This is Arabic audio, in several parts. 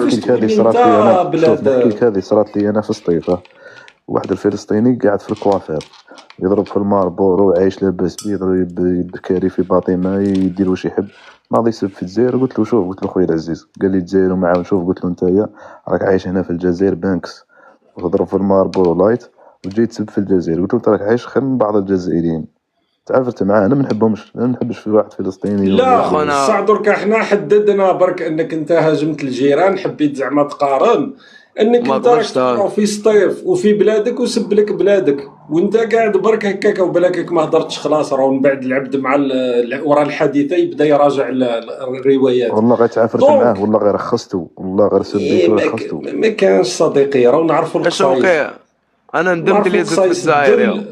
كيفاش نحكي لك هذه تولي صرات انت لي انا، شوف نحكي بلاد. لك هذه صرات لي انا في سطيفه. واحد الفلسطيني قاعد في الكوافير يضرب في الماربورو عايش لاباس بيه، يضرب بالكاري في باطمه يدير واش يحب، ناضي يسب في الجزائر. قلت له شوف، قلت له خويا العزيز، قال لي الجزائر ومعاون. شوف قلت له نتايا راك عايش هنا في الجزائر بانكس وتضرب في الماربورو لايت وتجي تسب في الجزائر. قلت له انت راك عايش خير من بعض الجزائريين. تعافرت معاه، انا ما نحبهمش، انا ما نحبش في واحد فلسطيني ولا لا يدير. الصح اخونا درك احنا حددنا برك انك انت هاجمت الجيران، حبيت زعما تقارن انك ما انت راك قدرتش تقرا في سطيف وفي بلادك وسب لك بلادك، وانت قاعد برك هكاك وبلاكك ما هدرتش خلاص. راه من بعد العبد مع ورا الحادثه يبدا يراجع الروايات. والله غير تعافرت معاه، دونك والله غير رخصته، والله غير سبيته ورخصته. ما كانش صديقي، راه نعرفوا يا القصايص، شوقي، انا ندمت نعرفوا اللي زدت في القصايص الجزائر يا.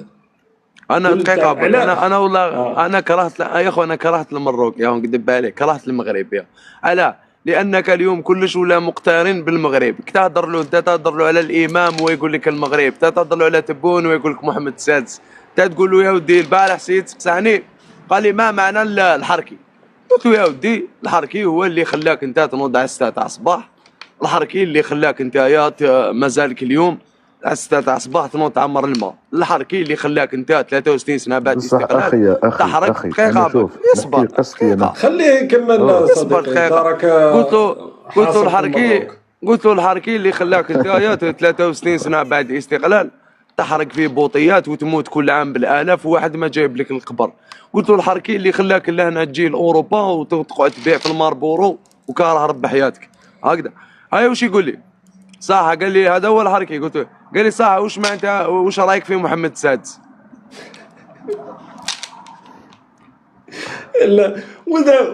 انا الدل دقيقه تاع برك، انا والله اه. انا كرهت يا اخو، انا كرهت المروك يا نكذب عليك، كرهت المغرب يا. علاه؟ لانك اليوم كلش ولا مقترن بالمغرب. تهضر له انت، تهضر له على الامام ويقول لك المغرب، تهضر له على تبون ويقول لك محمد السادس، تقول له يا ودي البارح سيد سقساني قال لي ما معنى الحركي. قلت له يا ودي الحركي هو اللي خلاك انت تنوض على 6 تاع الصباح، الحركي اللي خلاك انت يا مازالك اليوم على 6 تاع الصباح تنوض تعمر الماء، الحركي اللي خلاك انت 63 سنه بعد بصح الاستقلال اخي يا اخي تحرك. اخي انا دقيقه برك، شوف نحكي اصبر قصتي انا. دقيقه، خليه يكمل اصبر صديقي، انت دقيقه. راك قلت له حاصر في الحركي، المروك. قلت له الحركي اللي خلاك انت يا 63 سنه بعد الاستقلال تحرك فيه بوطيات وتموت كل عام بالالاف وواحد ما جايب لك القبر. قلت له الحركي اللي خلاك لهنا تجي لاوروبا وتقعد تبيع في الماربورو وكاره رب حياتك هكذا. هاي وش يقول لي؟ صح، قال لي هذا هو الحركي. قلت له، قال لي صح، وش معناتها، وش رايك في محمد السادس؟ لا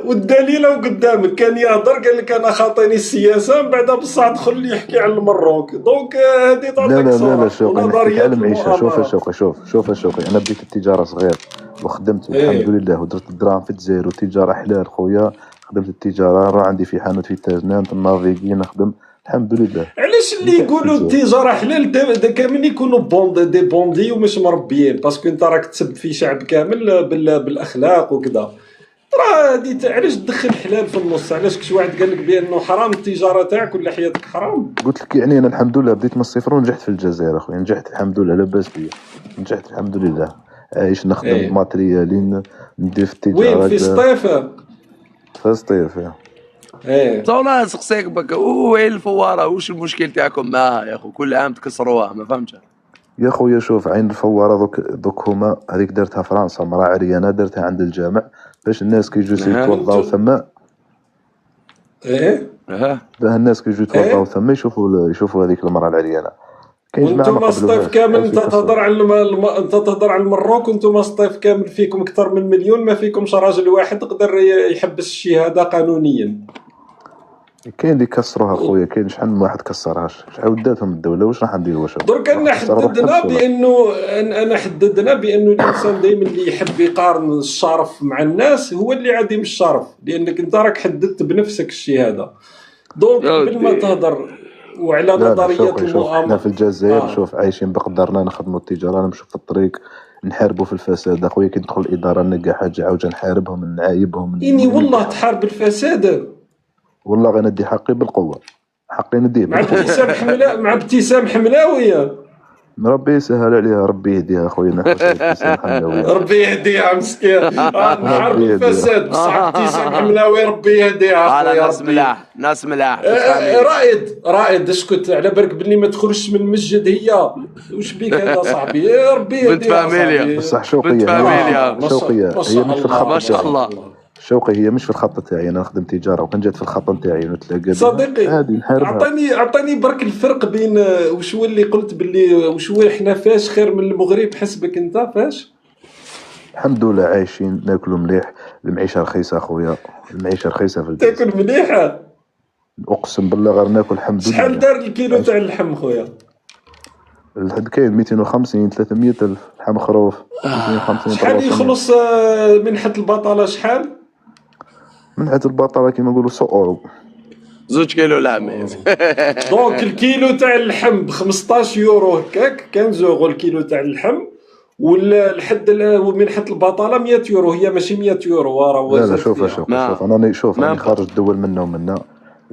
والدليل قدامك، كان يهضر قال لك انا خاطيني السياسه، من بعد بصح دخل لي يحكي على المروك. دونك هذه لا تعطيك لا لا صوره لا شوقي، نحكيك على ونظريات المعيشه. شوف يا المؤامره. شوقي، شوف يا شوقي، انا بديت التجاره صغير وخدمت والحمد ايه لله ودرت الدراهم في الجزائر والتجاره حلال خويا. خدمت التجاره، راه عندي في حانوت في تاجنان النافيكي نخدم الحمد لله. علاش اللي نجحت في يقولوا الجزائر. التجاره حلال دا كامل يكونوا دي بوندي ومش مربيين، باسكو انت راك تسب في شعب كامل بالاخلاق وكذا. راه هادي علاش تدخل حلال في النص؟ علاش كش واحد قال لك بانه حرام التجاره تاعك ولا حياتك حرام؟ قلت لك يعني انا الحمد لله بديت من الصفر ونجحت في الجزائر اخويا، نجحت الحمد لله لاباس بيا، نجحت الحمد لله. عايش نخدم ايه ماتريالين، ندير في وين التجاره في سطيفه؟ في سطيف يا. ايه والله سقسيك بك، وين الفواره؟ وش المشكل تاعكم معاها يا اخو؟ كل عام تكسروها، ما فهمتش. يا خويا شوف، عين الفواره دوك هما هذيك دارتها فرنسا، مرا عريانه دارتها عند الجامع باش الناس كيجيو يتوضاو وانتو ثما. ايه باه الناس كيجيو يتوضاو ايه ثما يشوفوا هذيك المراه العريانه. كاين جماعه ما وانتم سطيف قبلوهاش كامل، عايشين انت تهضر يكسروا. على انت تهضر على المروك، وانتم سطيف كامل فيكم اكثر من مليون، ما فيكمش راجل واحد يقدر يحبس الشهاده قانونيا. كاين اللي كسروها خويا، كاين شحال من واحد كسرهاش، شحال وداتهم الدوله، واش راح نديروا؟ واش درك راح انا كسر روح حددنا حبس ولا؟ بانه انا حددنا بانه الانسان دائما اللي يحب يقارن الشرف مع الناس هو اللي عديم الشرف، لانك انت راك حددت بنفسك الشهاده. دونك يا قبل ما ودي تهضر وعلى لا لا نظريات شوفي، احنا في المؤامره. الجزائر اه شوف عايشين بقدرنا، نخدموا التجاره، نمشوا في الطريق نحاربوا في الفساد اخويا. كي ندخل الاداره نلقى حاجه عاوجه نحاربهم نعايبهم اني ندي والله حقي. تحارب الفساد والله غير ندي حقي بالقوه، حقي نديه مع بالقوه. ابتسام مع ابتسام حملاويه. ربي يسهل عليها، ربي يهديها اخويا نحوسها ابتسام حملاويه. ربي يهديها مسكين. نحارب ربي يهديها. الفساد بصح ابتسام حملاوي ربي يهديها انا اخويا ناس ربي. ملاح، ناس ملاح تفهميني. رائد اسكت على بالك بلي ما تخرجش من المسجد هي. وش بيك هذا صاحبي؟ يا ربي بنت يهديها فاميليا، صاحبي. بصح بنت شوقية فاميليا. ما شوقية هي شاء مش في الله الخط ما شاء تاعي. الله. شوقي هي مش في الخط تاعي، انا نخدم تجاره وكان جات في الخط نتاعي ونتلاقى بها صديقي. عادي نحاربها. اعطاني برك الفرق بين وش هو اللي قلت باللي وش هو احنا فاش خير من المغرب حسبك انت فاش؟ الحمد لله عايشين ناكلوا مليح، المعيشه رخيصه اخويا، المعيشه رخيصه في الجزائر. تاكل مليحه. اقسم بالله غير ناكل الحمد لله. شحال دار الكيلو تاع اللحم خويا؟ الحد كاين 250 300 الف لحم خروف. 250 شحال 300. يخلص منحة البطاله شحال؟ من حيث البطاله كيما نقولوا 100 اورو. 2 كيلو لحم. دونك الكيلو تاع اللحم ب 15 يورو هكاك، 15 يورو الكيلو تاع اللحم، ولا الحد منحة البطاله 100 يورو، هي ماشي 100 يورو راه لا لا زاد شوف فيها. شوف انا راني ما خارج الدول منا ومنا.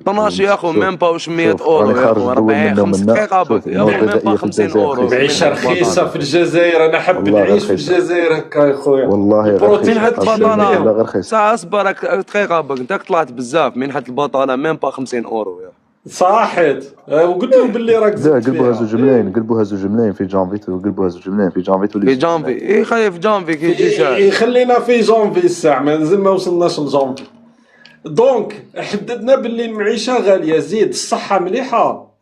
12 يا اخو شوف ميم با واش 100 شوف اورو راني يا خارج اخو الدول 40 منا 5 ومنا. دقيقة شوف يا اخو المواد ميم با الغذائية في 50 الجزائر اورو رخيصة. معيشة رخيصة في الجزائر، انا حاب والله غير نعيش في رخيصة. الجزائر هكا يا خويا. والله غير البروتين رخيصة. هاد منحة تشري والله البطالة غير بهم. رخيصة. ساعة اصبر دقيقة باك انت طلعت بزاف. منحة البطالة ميم با 50 اورو يا صاحت وقلت له باللي راك لا زدت قلبوها فيها. زوج ملاين، قلبوها زوج ملاين في جانفي، قلبوها زوج ملاين في جانفي تولي في زوج جانفي. ملاين. اي خليه في جانفي كي يجي ساعة. خلينا في جونفي الساعة، مازال ما وصلناش لجونفي. دونك حددنا باللي المعيشة غالية، زيد الصحة مليحة.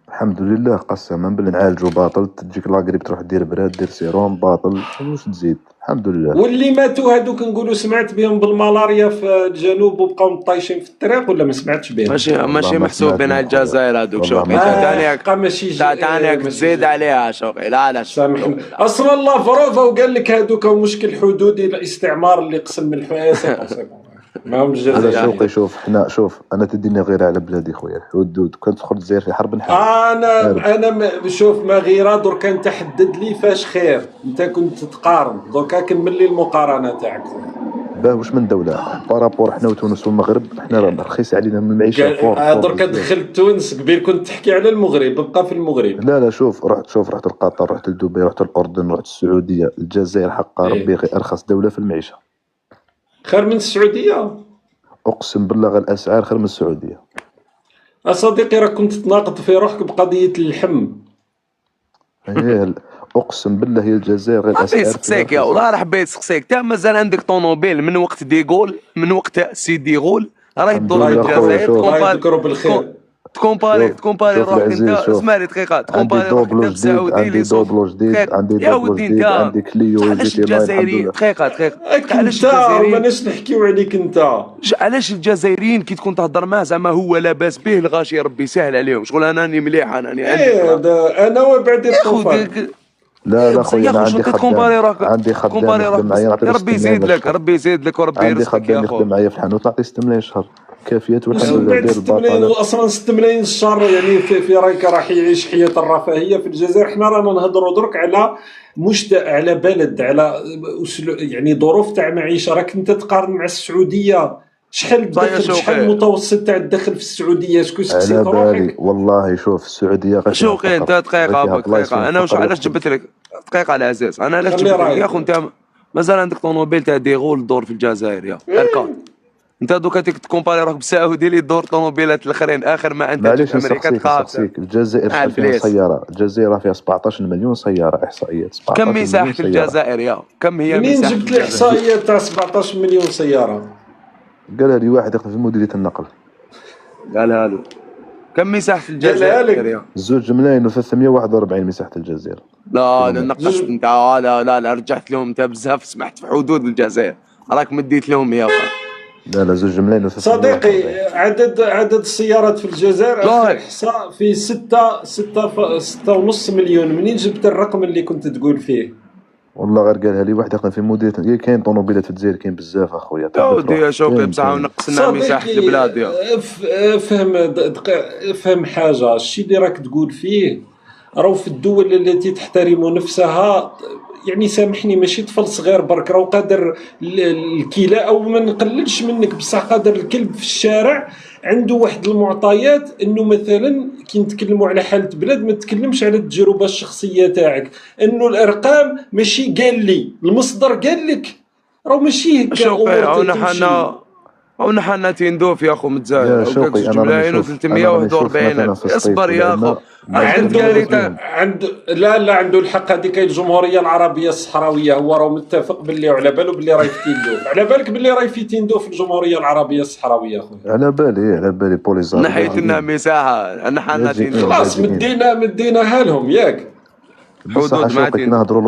الحمد لله قسما بالله نعالجو باطل، تجيك لاكريب تروح دير براد دير سيروم باطل، واش تزيد الحمد لله. واللي ماتوا هادوك نقولوا سمعت بهم بالملاريا في الجنوب وبقاو طايشين في الطريق، ولا ما سمعتش بهم؟ ماشي والله ماشي ما محسوبين سمعت على بهم خويا. الجزائر هذوك. والله شوقي ما انت سمعت. تانيك حقا ماشي تانيك ماشي تزيد عليها شوقي. لا لا سامحني شوقي لا. اصلا لافروفا وقال لك هادوك مشكل حدودي الاستعمار اللي قسم من الحياه. سيبون ما هم لا الجزائر. شوقي شوف حنا شوف انا تديني غير على بلادي خويا الحدود، كنت تدخل الجزائر في حرب نحارب. شوف ما غيره درك انت حدد لي فاش خير، انت كنت تقارن دركا كمل لي المقارنه تاعك. باه واش من دوله بارابور حنا وتونس والمغرب، حنا رخيص علينا من المعيشه فور دركا دخلت تونس، قبيل كنت تحكي على المغرب، بقى في المغرب. لا شوف رحت لقطر، رحت لدبي، رحت الاردن، رحت السعوديه، الجزائر حق ربي غير ارخص دوله في المعيشه. خير من السعوديه اقسم بالله غير الاسعار خير من السعوديه. صديقي راك كنت تناقض في روحك بقضيه اللحم. هي اقسم بالله هي الجزائر غير حبيت الاسعار سقسيك يا والله راه حبيت سقسيك. تا مازال عندك طونوبيل من وقت ديغول، من وقت سي ديغول راه يدور في الحمد لله خويا، الجزائر. شوف. الله يذكره بالخير. تكومباري شوف روحك العزيز، انت. شوف. اسمعني دقيقة عندي تكومباري روحك دوبلو انت جديد، بسعودي عندي لي صوف. دوبلو جديد، دقيقة. عندي يا دوبلو ودي جديد، انت عندي كليو علاش جي تي لاين الحمد الجزائريين لله. دقيقة علاش انت الجزائريين ماناش نحكيو عليك انت. علاش الجزائريين كي تكون تهضر معاه زعما هو لاباس به الغاشي يا ربي يسهل عليهم شغل انا راني مليح انا راني عندي فلوس. انا وبعد يا خو الطوفان. لا خويا يا انا خو عندي شنو تكومباري خدام، روحك عندي خدام تكومباري يخدم روحك معايا نعطيه يا ربي 6 يزيد ملايين لك ربي يزيد لك وربي عندي يرزقك خدام يا يخدم خو. معايا في الحانوت نعطيه 6 ملايين شهر كافيات والحمد لله بعد داير 6 ملايين البطاله. اصلا 6 ملايين الشهر يعني في رايك راح يعيش حياه الرفاهيه في الجزائر. حنا رانا نهضروا درك على على بلد، على يعني ظروف تاع معيشه. راك انت تقارن مع السعوديه، شحال الدخل، شحال المتوسط تاع الدخل في السعوديه؟ شكون سقسيك على بالي روحك؟ والله شوف السعوديه غير شوقي انت دقيقة انا واش علاش جبت لك دقيقة العزيز انا علاش جبت لك يا خو انت مازال عندك طونوبيل تاع ديغول دور في الجزائر يا الكات. انت دوكا تكومباري روحك بسعودي اللي دور طونوبيلات الاخرين اخر ما انت معليش في امريكا نسقسيك الجزائر شحال فيها سياره؟ الجزائر فيها 17 مليون سياره احصائيات 17 كم مليون مساحة سيارة. الجزائر يا كم هي منين مساحة جبت الاحصائيات تاع 17 مليون سياره؟ قالها لي واحد يخدم في مديريه النقل. قالها له. كم مساحة الجزائر يا 2 ملايين و341 مساحة الجزائر. لا نقصت انت. لا رجعت لهم انت بزاف سمحت في حدود الجزائر راك مديت لهم يا اخي. لا 2 ملايين و341 صديقي عدد السيارات في الجزائر اخر احصاء في 6.5 مليون. منين جبت الرقم اللي كنت تقول فيه؟ والله غير قالها لي واحد يخدم في مديريه. كاين طوموبيلات في الجزائر كاين بزاف اخويا. يا ودي يا شوقي بصح نقصنا مساحة البلاد يا فهم حاجه. الشيء اللي راك تقول فيه راهو في الدول التي تحترم نفسها، يعني سامحني ماشي طفل صغير برك، راهو قادر الكلاب او ما نقللش منك بصح قادر الكلب في الشارع عنده واحد المعطيات انه مثلا كي نتكلموا على حاله بلاد ما تتكلمش على التجربه الشخصيه تاعك، انه الارقام ماشي قال لي المصدر قال لك، راهو ماشي هكا. شوقي هنا حنا تندوف يا اخو متزايد شوقي انا راني 341 اصبر يا اخو. عنده عنده الحق. هذيك الجمهوريه العربيه الصحراويه هو راه متفق باللي على باله باللي راهي في تندوف. على بالك باللي راهي في تندوف في الجمهوريه العربيه الصحراويه اخويا؟ على بالي بوليزار نحيت لنا مساحه انا حنا تندوف خلاص مديناها لهم ياك. حدود مع كي نهضروا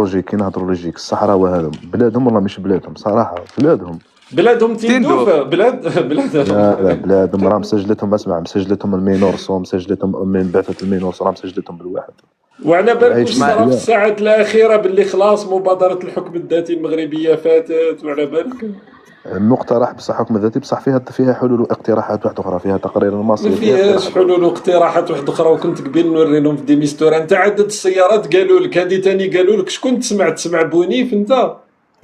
لوجيك الصحراء وهذم بلادهم والله مش بلادهم صراحه بلادهم تندوف بلادهم لا بلادهم راه مسجلتهم. اسمع مسجلتهم المينورسو مسجلتهم من بعثه المينورسو راه مسجلتهم بالواحد. وعلى بالك صرا في الساعات الاخيره باللي خلاص مبادره الحكم الذاتي المغربيه فاتت. وعلى بالك مقترح بصح حكم ذاتي بصح فيها حلول واقتراحات واحده اخرى فيها تقرير المصير. ما فيهاش حلول واقتراحات واحده اخرى. وكنت قبل نوري لهم في ديميستور انت عدد السيارات قالوا لك هذه ثاني قالوا لك شكون تسمع بونيف انت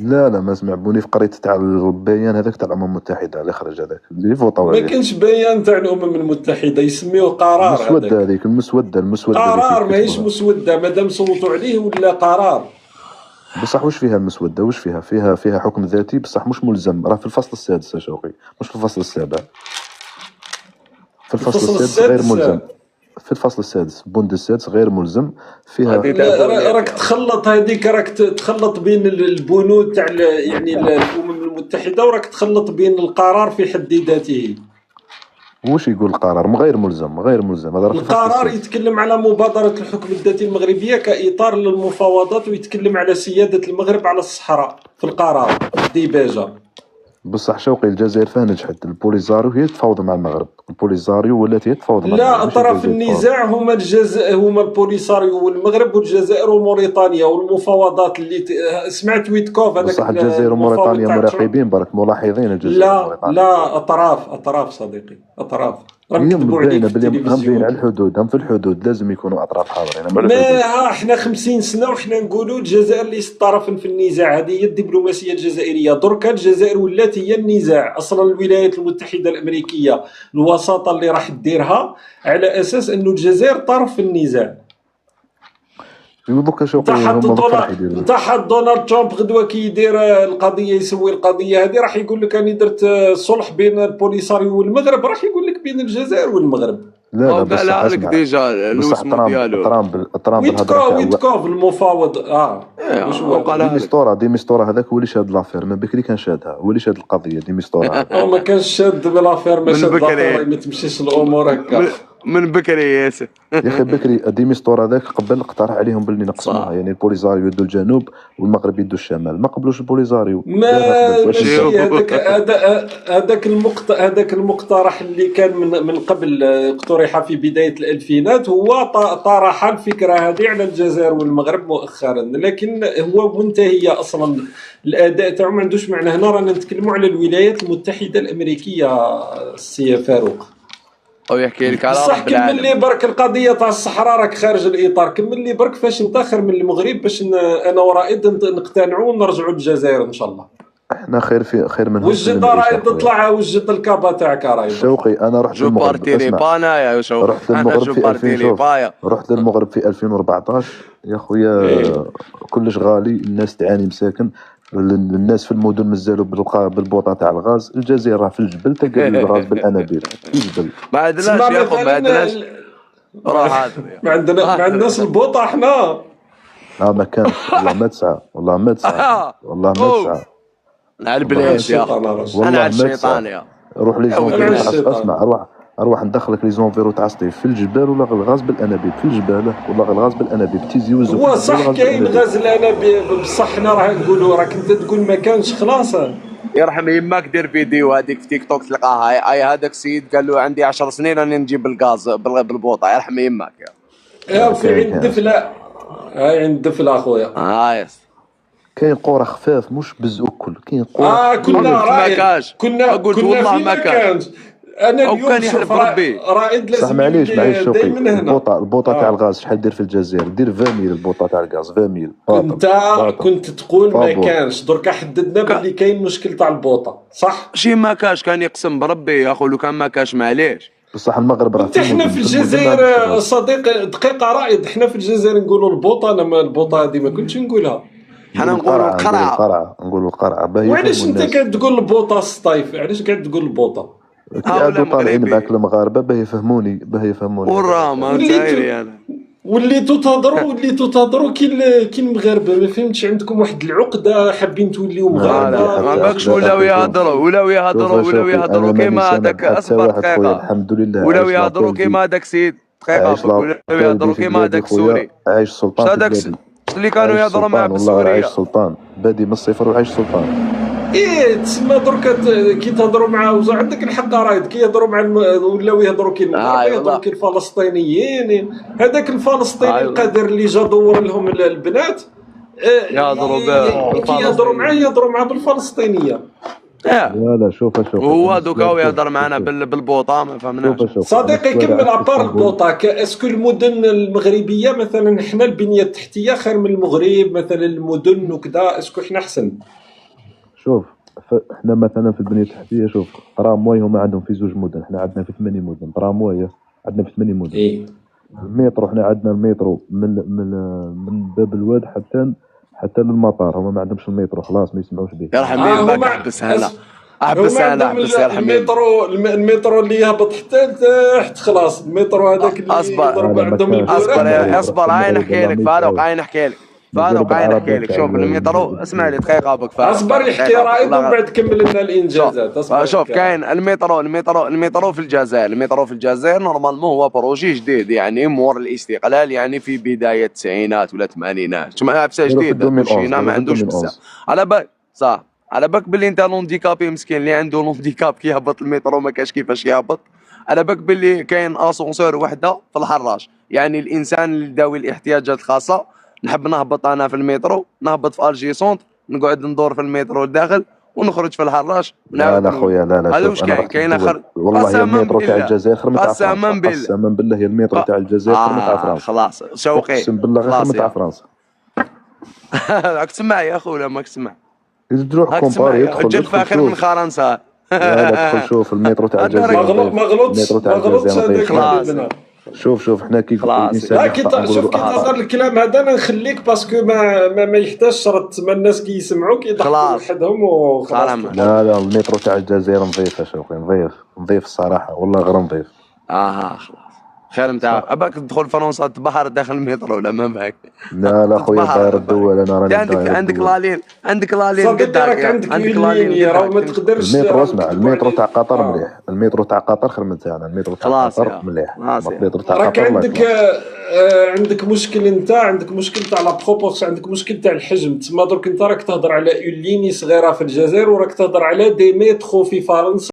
لا لا ما سمعوني في قريت تاع البيان هذاك تاع الامم المتحده اللي خرج هذاك اللي فوطاو ما عليه. كانش بيان تاع الامم المتحده، يسميوه قرار. المسوده هذاك هذيك المسوده اللي قرار فيه ماهيش كتبوها. مسوده، مادام صوتوا عليه ولا قرار. بصح واش فيها المسوده؟ واش فيها؟ فيها حكم ذاتي بصح مش ملزم، راه في الفصل السادس يا شوقي، مش في الفصل السابع. في الفصل السادس غير ملزم. في الفصل السادس بوند السادس غير ملزم فيها. راك تخلط هذيك، راك تخلط بين البنود تاع يعني الامم المتحده، وراك تخلط بين القرار في حد ذاته. واش يقول القرار؟ غير ملزم، غير ملزم. هذا القرار يتكلم على مبادره الحكم الذاتي المغربيه كاطار للمفاوضات، ويتكلم على سياده المغرب على الصحراء في القرار الديباجه. بصح شوقي الجزائر فيها نجحت، البوليزاريو هي تفاوض مع المغرب، البوليزاريو ولات هي تفاوض مع المغرب. لا، اطراف النزاع هما هما البوليساريو والمغرب والجزائر وموريتانيا، والمفاوضات اللي سمعت ويتكوف هذاك. بصح الجزائر وموريتانيا مراقبين برك، ملاحظين الجزائر لا لا، اطراف صديقي، اطراف. راهم كتبوا عليك في التلفزيون على الحدود، هم في الحدود لازم يكونوا اطراف حاضرين. ما احنا 50 سنه وحنا نقولوا الجزائر ليست طرفا في النزاع، هذه هي الدبلوماسيه الجزائريه. دركا الجزائر ولات هي النزاع. اصلا الولايات المتحده الامريكيه الوساطه اللي راح ديرها على اساس انه الجزائر طرف في النزاع. دوكا شوقي انت حط دونالد ترامب غدوه كي يدير القضيه، يسوي القضيه هذه، راح يقول لك راني درت صلح بين البوليساريو والمغرب، راح يقول لك بين الجزائر والمغرب. لا لا بصح ديجا الوسم ديالو ويتكوف المفاوض. دي ميستورا هذاك هو اللي شاد لافير، من بكري كان شادها، هو اللي شاد القضيه دي ميستورا. ما كانش شاد بلافير، ما شاد لافير، ما تمشيش الامور هكا من بكري ياسر. يا اخي بكري دي ميستورا هذاك قبل اقترح عليهم باللي نقسموها، يعني البوليزاريو يدوا الجنوب والمغرب يدوا الشمال، ما قبلوش البوليزاريو. هذاك المقترح اللي كان من قبل، اقترح في بدايه الالفينات، هو طرح الفكره هذه على الجزائر والمغرب مؤخرا، لكن هو منتهيه اصلا. الاداء تاعو ما عندوش معنى. هنا رانا نتكلموا على الولايات المتحده الامريكيه السي فاروق. او يحكي لك على صح. كمل لي برك القضيه تاع الصحراء، راك خارج الاطار. كمل لي برك فاش نتاخر من المغرب باش انا ورائد نقتنعوا ونرجعوا للجزائر ان شاء الله. احنا خير من وجد رائد تطلع، وجد الكابا تاعك رايد. شوقي انا رحت للمغرب رحت للمغرب في 2014 يا خويا. كلش غالي، الناس تعاني مساكن، الناس في المدن مازالوا بالبوطه تاع الغاز. الجزائر راه في الجبل تلقى الغاز بالانابيب في الجبل. ما عندناش يا اخو، ما عندناش. ما عندناش البوطه احنا. ما كان والله ما تسعى، والله ما تسعى، والله ما تسعى. على البلاش يا اخو، انا على الشيطان يا روح لي زونفيرو. اسمع، اروح ندخلك لي زونفيرو تاع سطيف في الجبال، ولا الغاز بالانابيب في الجبال، ولا الغاز بالانابيب تيزي وزو. هو صح كاين غاز الانابيب، بصح حنا راه نقولوا، راك انت تقول ما كانش خلاص. يرحم يماك دير فيديو هذيك في تيك توك تلقاها، اي هذاك السيد قال له عندي 10 سنين راني نجيب الغاز بالبوطه. يرحم يماك يا في عند دفله، هاي عند دفله اخويا. يس كاين قرى خفاف مش بزوكل، كاين قرى كنا رائد، كنا والله ما كانش. انا اليوم شوف رائد لازم. صح معليش شوقي. البوطه تاع الغاز شحال دير في الجزائر؟ دير 20 ميل البوطه تاع الغاز، 20 ميل. انت كنت تقول ما كانش، دركا حددنا باللي كاين مشكل تاع البوطه، صح؟ شي ما كاش، كان يقسم بربي يا اخو لو كان ما كاش معليش. بصح المغرب راه احنا في الجزائر صديقي دقيقه رائد، احنا في الجزائر نقولوا البوطه. انا ما البوطه هذه ما كنتش نقولها، حنا نقولوا القرعه. نقولوا القرعه. وعلاش انت قاعد تقول البوطه السطايف؟ علاش قاعد تقول البوطه؟ قاعدوا طالعين معك المغاربه باه يفهموني وراه ما نسايري انا. وليتو تهضروا كي المغاربه. ما فهمتش، عندكم واحد العقده حابين توليو مغاربه. ما باكش ولاو يهضروا كيما هذاك. اصبر دقيقه. الحمد لله. ولاو يهضروا كيما هذاك سيد. دقيقه. ولاو يهضروا كيما هذاك سوري. عايش سلطان. هذاك اللي كانوا يهضروا معاه بالسوريه. عايش سلطان بادي من الصفر وعايش سلطان. تسمى درك كي تهضروا مع عندك الحق رايد، كي يهضروا مع ولاو يهضروا كي يهضروا كي الفلسطينيين. هذاك الفلسطيني القادر اللي جا دور لهم البنات يهضروا معاه بالفلسطينيه. لا شوف هو دوكا يهضر معنا بالبوطه، ما فهمناش صديقي. كمل ابار البوطه. اسكو المدن المغربيه مثلا، حنا البنيه التحتيه خير من المغرب مثلا، المدن وكذا، اسكو حنا احسن؟ شوف حنا مثلا في البنيه التحتيه، شوف ترامواي هما عندهم في 2 مدن، حنا عندنا في 8 مدن ترامواي، عندنا في 8 مدن. اي المترو حنا عندنا المترو من باب الواد حتى للمطار، هما ما عندهمش المترو، خلاص ما يسمعوش به. يرحم اه بيك هما احبس هنا، هما احبس هنا، عندهم احبس يرحم بيك. المترو اللي يهبط حتى لتحت، خلاص المترو هذاك اللي اصبر يضرب هذا ما عندهم كانش اصبر البوراق. في يا المغرب، اصبر، في هاي المغرب نحكي والله لك ما فاروق، يتعاود. هاي نحكي لك مازال فاروق، هاي نحكي بالعربيه لك. تاع شوف المترو، اسمع لي دقيقه بك فاروق، اصبر يحكي دقيقه بك رايد ومن والله. بعد كمل لنا شوف الانجازات. اصبر شوف يحكي رايد. كاين المترو في الجزائر. المترو في الجزائر نورمالمون هو بروجي جديد، يعني مور الاستقلال، يعني في بدايه التسعينات ولا الثمانينات، تما عفسه داروا في جديده 2011، بوشينا ما داروا في عندوش بزاف. 2011. على بالك صح، على بالك باللي انت لونديكابي مسكين اللي عنده لونديكاب كي يهبط المترو ما كاش كيفاش يهبط. على بالك باللي كاين اسونسور وحده في الحراج، يعني الانسان اللي ذوي الاحتياجات الخاصه. نحب نهبط انا في المترو، نهبط في الجي سونت، نقعد ندور في المترو الداخل ونخرج في الحراج لا ونعاود لا نولي. خويا، لا هذا شوف واش انا كاين؟ رحت كاين الدول اخر. والله، يا قسما المترو تاع بالله، الجزائر خير من تاع فرنسا، قسما بالله. قسما بالله يا المترو تاع الجزائر خير من تاع فرنسا، خلاص شوقي، اقسم بالله غير خير خلاص من تاع يا فرنسا. راك تسمع يا خويا، ماك تسمع، تروح راك تسمع كومباري، يا ادخل الجلفة خير من شوف. فرنسا. لا دخل شوف المترو تاع هذا الجزائر راك نظيف. ما غلطش المترو تاع ما غلطش الجزائر نظيف هذاك خلاص. خلاص حبيبنا. شوف حنا كي خلاص الانسان لا يخطأ شوف نقولوا كي له خلاص تهضر اخطأ. الكلام هذا انا نخليك باسكو ما يحتاجش شرط، تما الناس كي يسمعوك يضحكوا خلاص وحدهم وخلاص خلاص. تفضل. لا المترو تاع الجزائر نظيف يا شوقي، نظيف الصراحه والله غير نظيف. خلاص خير نتاع اباك تدخل فرنسا تبحر داخل المترو ولا ما باك. لا خويا تتبحر داير على بالك. الدول، انا راني عندك داير عندك الدول. لالين، عندك لالين صديقي راك قدك، عندك عندك ليني لالين راه ما قدك. تقدرش المترو راه اسمع، نكذبوا المترو تاع عليك. قطر مليح، المترو تاع قطر خير من تاعنا، المترو تاع خلاص قطر يا مليح، خلاص يا المترو تاع راك قطر الله عندك يكبر. عندك مشكل، انت عندك مشكل تاع لا بروبورس، عندك مشكل تاع الحجم. تما درك انت راك تهضر على اون ليني صغيره في الجزائر وراك تهضر على دي مترو في فرنسا.